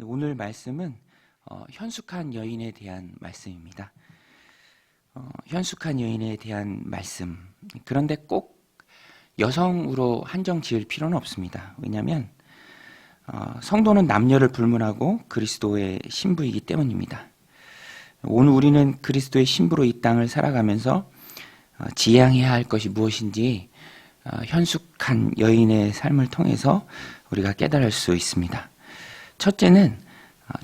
오늘 말씀은 현숙한 여인에 대한 말씀입니다. 현숙한 여인에 대한 말씀. 그런데 꼭 여성으로 한정 지을 필요는 없습니다. 왜냐하면 성도는 남녀를 불문하고 그리스도의 신부이기 때문입니다. 오늘 우리는 그리스도의 신부로 이 땅을 살아가면서 지향해야 할 것이 무엇인지 현숙한 여인의 삶을 통해서 우리가 깨달을 수 있습니다. 첫째는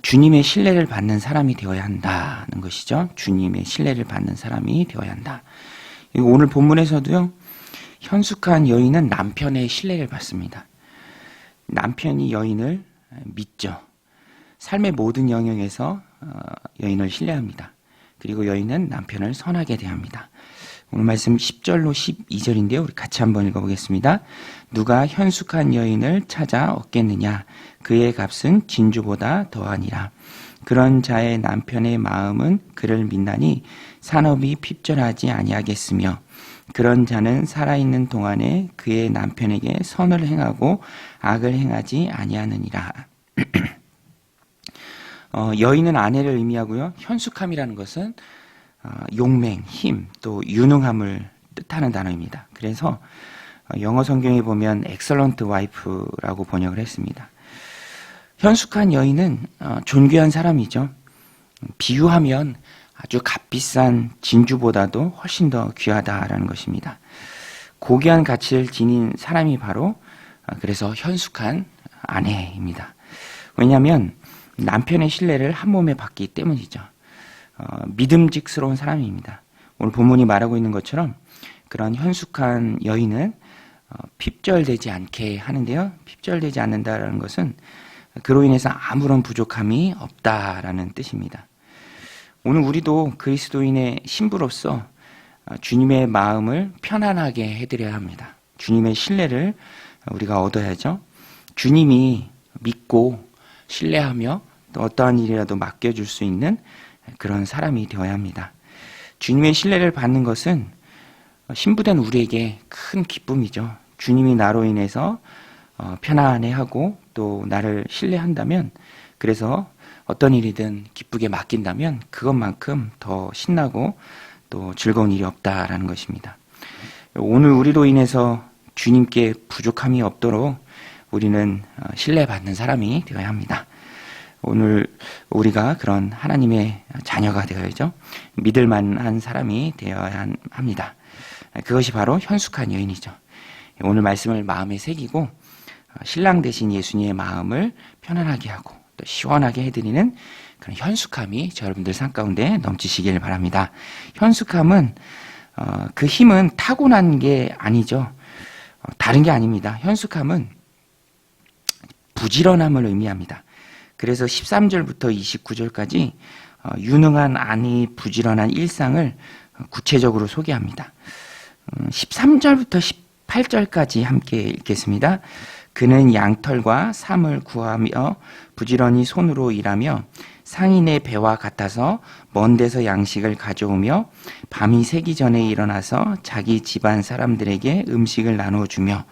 주님의 신뢰를 받는 사람이 되어야 한다는 것이죠. 주님의 신뢰를 받는 사람이 되어야 한다. 오늘 본문에서도요, 현숙한 여인은 남편의 신뢰를 받습니다. 남편이 여인을 믿죠. 삶의 모든 영역에서 여인을 신뢰합니다. 그리고 여인은 남편을 선하게 대합니다. 오늘 말씀 10절로 12절인데요. 우리 같이 한번 읽어보겠습니다. 누가 현숙한 여인을 찾아 얻겠느냐? 그의 값은 진주보다 더하니라. 그런 자의 남편의 마음은 그를 믿나니 산업이 핍절하지 아니하겠으며 그런 자는 살아있는 동안에 그의 남편에게 선을 행하고 악을 행하지 아니하느니라. 여인은 아내를 의미하고요. 현숙함이라는 것은 용맹, 힘, 또 유능함을 뜻하는 단어입니다. 그래서 영어 성경에 보면 excellent wife라고 번역을 했습니다. 현숙한 여인은 존귀한 사람이죠. 비유하면 아주 값비싼 진주보다도 훨씬 더 귀하다라는 것입니다. 고귀한 가치를 지닌 사람이 바로 그래서 현숙한 아내입니다. 왜냐하면 남편의 신뢰를 한 몸에 받기 때문이죠. 믿음직스러운 사람입니다. 오늘 본문이 말하고 있는 것처럼 그런 현숙한 여인은 핍절되지 않게 하는데요. 핍절되지 않는다라는 것은 그로 인해서 아무런 부족함이 없다라는 뜻입니다. 오늘 우리도 그리스도인의 신부로서 주님의 마음을 편안하게 해드려야 합니다. 주님의 신뢰를 우리가 얻어야죠. 주님이 믿고 신뢰하며 또 어떠한 일이라도 맡겨줄 수 있는 그런 사람이 되어야 합니다. 주님의 신뢰를 받는 것은 신부된 우리에게 큰 기쁨이죠. 주님이 나로 인해서 편안해하고 또 나를 신뢰한다면, 그래서 어떤 일이든 기쁘게 맡긴다면 그것만큼 더 신나고 또 즐거운 일이 없다라는 것입니다. 오늘 우리로 인해서 주님께 부족함이 없도록 우리는 신뢰받는 사람이 되어야 합니다. 오늘 우리가 그런 하나님의 자녀가 되어야죠. 믿을 만한 사람이 되어야 합니다. 그것이 바로 현숙한 여인이죠. 오늘 말씀을 마음에 새기고 신랑 되신 예수님의 마음을 편안하게 하고 또 시원하게 해드리는 그런 현숙함이 여러분들 삶 가운데 넘치시길 바랍니다. 현숙함은 그 힘은 타고난 게 아니죠. 다른 게 아닙니다. 현숙함은 부지런함을 의미합니다. 그래서 13절부터 29절까지 유능한 아내의 부지런한 일상을 구체적으로 소개합니다. 13절부터 18절까지 함께 읽겠습니다. 그는 양털과 삼을 구하며 부지런히 손으로 일하며 상인의 배와 같아서 먼 데서 양식을 가져오며 밤이 새기 전에 일어나서 자기 집안 사람들에게 음식을 나눠주며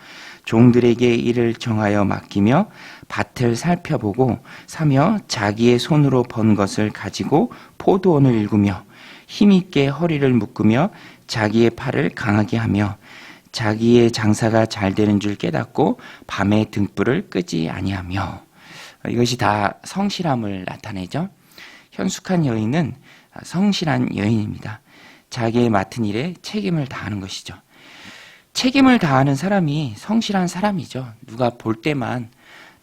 종들에게 일을 정하여 맡기며 밭을 살펴보고 사며 자기의 손으로 번 것을 가지고 포도원을 일구며 힘있게 허리를 묶으며 자기의 팔을 강하게 하며 자기의 장사가 잘 되는 줄 깨닫고 밤에 등불을 끄지 아니하며. 이것이 다 성실함을 나타내죠. 현숙한 여인은 성실한 여인입니다. 자기의 맡은 일에 책임을 다하는 것이죠. 책임을 다하는 사람이 성실한 사람이죠. 누가 볼 때만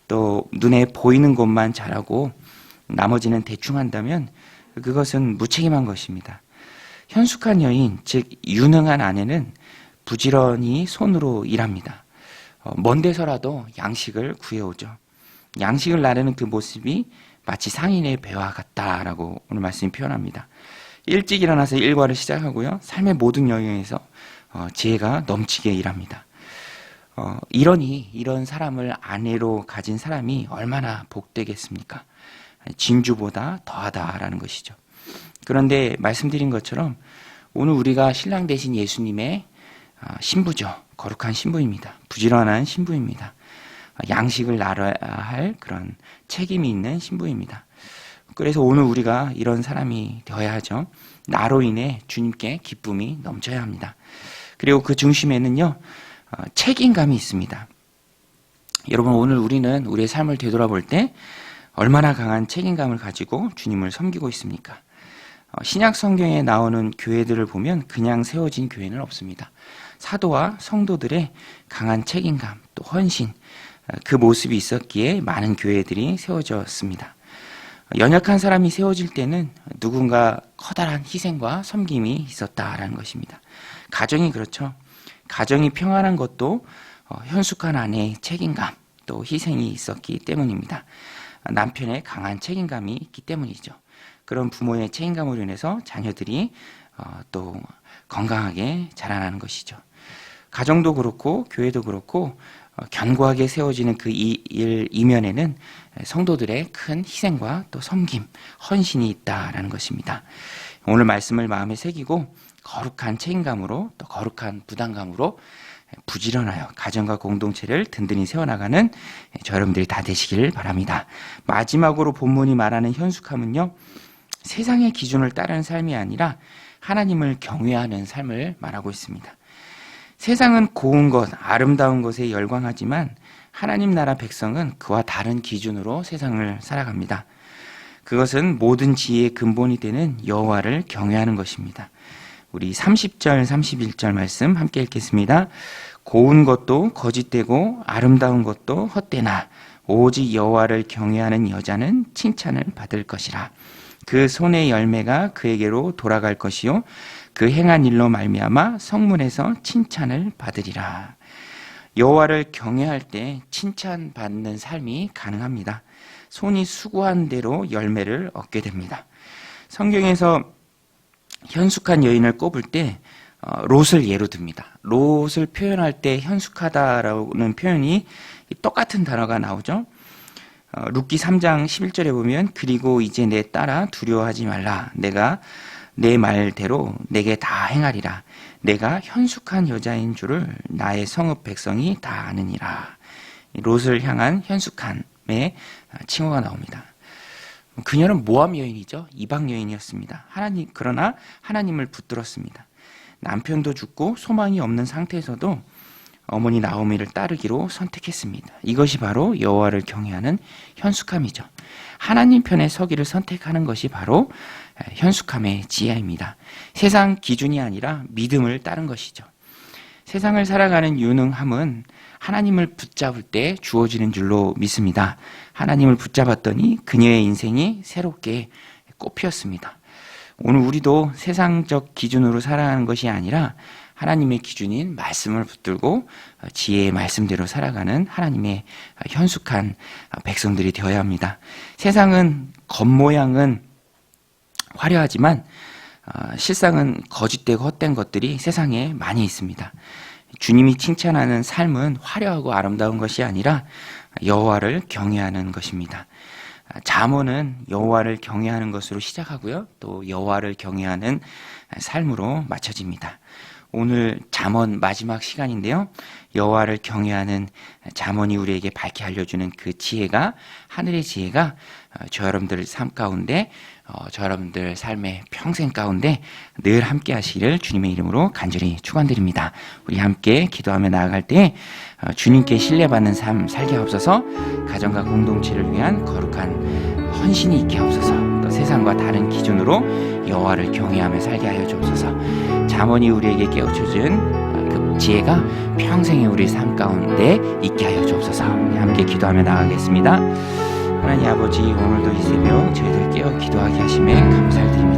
또 눈에 보이는 것만 잘하고 나머지는 대충 한다면 그것은 무책임한 것입니다. 현숙한 여인, 즉 유능한 아내는 부지런히 손으로 일합니다. 먼 데서라도 양식을 구해오죠. 양식을 나르는 그 모습이 마치 상인의 배와 같다라고 오늘 말씀이 표현합니다. 일찍 일어나서 일과를 시작하고요. 삶의 모든 영역에서 지혜가 넘치게 일합니다. 이런 사람을 아내로 가진 사람이 얼마나 복되겠습니까? 진주보다 더하다라는 것이죠. 그런데 말씀드린 것처럼 오늘 우리가 신랑 되신 예수님의 신부죠. 거룩한 신부입니다. 부지런한 신부입니다. 양식을 나눠야 할 그런 책임이 있는 신부입니다. 그래서 오늘 우리가 이런 사람이 되어야 하죠. 나로 인해 주님께 기쁨이 넘쳐야 합니다. 그리고 그 중심에는요, 책임감이 있습니다. 여러분, 오늘 우리는 우리의 삶을 되돌아볼 때 얼마나 강한 책임감을 가지고 주님을 섬기고 있습니까? 신약 성경에 나오는 교회들을 보면 그냥 세워진 교회는 없습니다. 사도와 성도들의 강한 책임감, 또 헌신, 그 모습이 있었기에 많은 교회들이 세워졌습니다. 연약한 사람이 세워질 때는 누군가 커다란 희생과 섬김이 있었다라는 것입니다. 가정이 그렇죠. 가정이 평안한 것도 현숙한 아내의 책임감, 또 희생이 있었기 때문입니다. 남편의 강한 책임감이 있기 때문이죠. 그런 부모의 책임감으로 인해서 자녀들이 또 건강하게 자라나는 것이죠. 가정도 그렇고 교회도 그렇고 견고하게 세워지는 그 일 이면에는 성도들의 큰 희생과 또 섬김, 헌신이 있다라는 것입니다. 오늘 말씀을 마음에 새기고 거룩한 책임감으로 또 거룩한 부담감으로 부지런하여 가정과 공동체를 든든히 세워나가는 저 여러분들이 다 되시길 바랍니다. 마지막으로 본문이 말하는 현숙함은요, 세상의 기준을 따르는 삶이 아니라 하나님을 경외하는 삶을 말하고 있습니다. 세상은 고운 것, 아름다운 것에 열광하지만 하나님 나라 백성은 그와 다른 기준으로 세상을 살아갑니다. 그것은 모든 지혜의 근본이 되는 여호와를 경외하는 것입니다. 우리 30절, 31절 말씀 함께 읽겠습니다. 고운 것도 거짓되고 아름다운 것도 헛되나 오직 여호와를 경외하는 여자는 칭찬을 받을 것이라. 그 손의 열매가 그에게로 돌아갈 것이요 그 행한 일로 말미암아 성문에서 칭찬을 받으리라. 여호와를 경외할 때 칭찬받는 삶이 가능합니다. 손이 수고한 대로 열매를 얻게 됩니다. 성경에서 현숙한 여인을 꼽을 때 롯을 예로 듭니다. 롯을 표현할 때 현숙하다라는 표현이 똑같은 단어가 나오죠. 룻기 3장 11절에 보면 그리고 이제 내 딸아 두려워하지 말라. 내가 내 말대로 내게 다 행하리라. 내가 현숙한 여자인 줄을 나의 성읍 백성이 다 아느니라. 롯을 향한 현숙함의 칭호가 나옵니다. 그녀는 모함 여인이죠. 이방 여인이었습니다. 그러나 하나님을 붙들었습니다. 남편도 죽고 소망이 없는 상태에서도 어머니 나오미를 따르기로 선택했습니다. 이것이 바로 여호와를 경외하는 현숙함이죠. 하나님 편에 서기를 선택하는 것이 바로 현숙함의 지혜입니다. 세상 기준이 아니라 믿음을 따른 것이죠. 세상을 살아가는 유능함은 하나님을 붙잡을 때 주어지는 줄로 믿습니다. 하나님을 붙잡았더니 그녀의 인생이 새롭게 꽃피었습니다. 오늘 우리도 세상적 기준으로 살아가는 것이 아니라 하나님의 기준인 말씀을 붙들고 지혜의 말씀대로 살아가는 하나님의 현숙한 백성들이 되어야 합니다. 세상은 겉모양은 화려하지만 실상은 거짓되고 헛된 것들이 세상에 많이 있습니다. 주님이 칭찬하는 삶은 화려하고 아름다운 것이 아니라 여호와를 경외하는 것입니다. 잠언은 여호와를 경외하는 것으로 시작하고요. 또 여호와를 경외하는 삶으로 마쳐집니다. 오늘 잠언 마지막 시간인데요. 여호와를 경외하는 잠언이 우리에게 밝게 알려주는 그 지혜가, 하늘의 지혜가 저 여러분들 삶 가운데, 저 여러분들 삶의 평생 가운데 늘 함께 하시기를 주님의 이름으로 간절히 축원드립니다. 우리 함께 기도하며 나아갈 때 주님께 신뢰받는 삶 살게 하옵소서. 가정과 공동체를 위한 거룩한 헌신이 있게 하옵소서. 또 세상과 다른 기준으로 여호와를 경외하며 살게 하여 주옵소서. 잠언이 우리에게 깨우쳐준 그 지혜가 평생의 우리 삶 가운데 있게 하여 주옵소서. 함께 기도하며 나아가겠습니다. 하나님 아버지, 오늘도 이 새벽 저희들 깨어 기도하게 하심에 감사를 드립니다.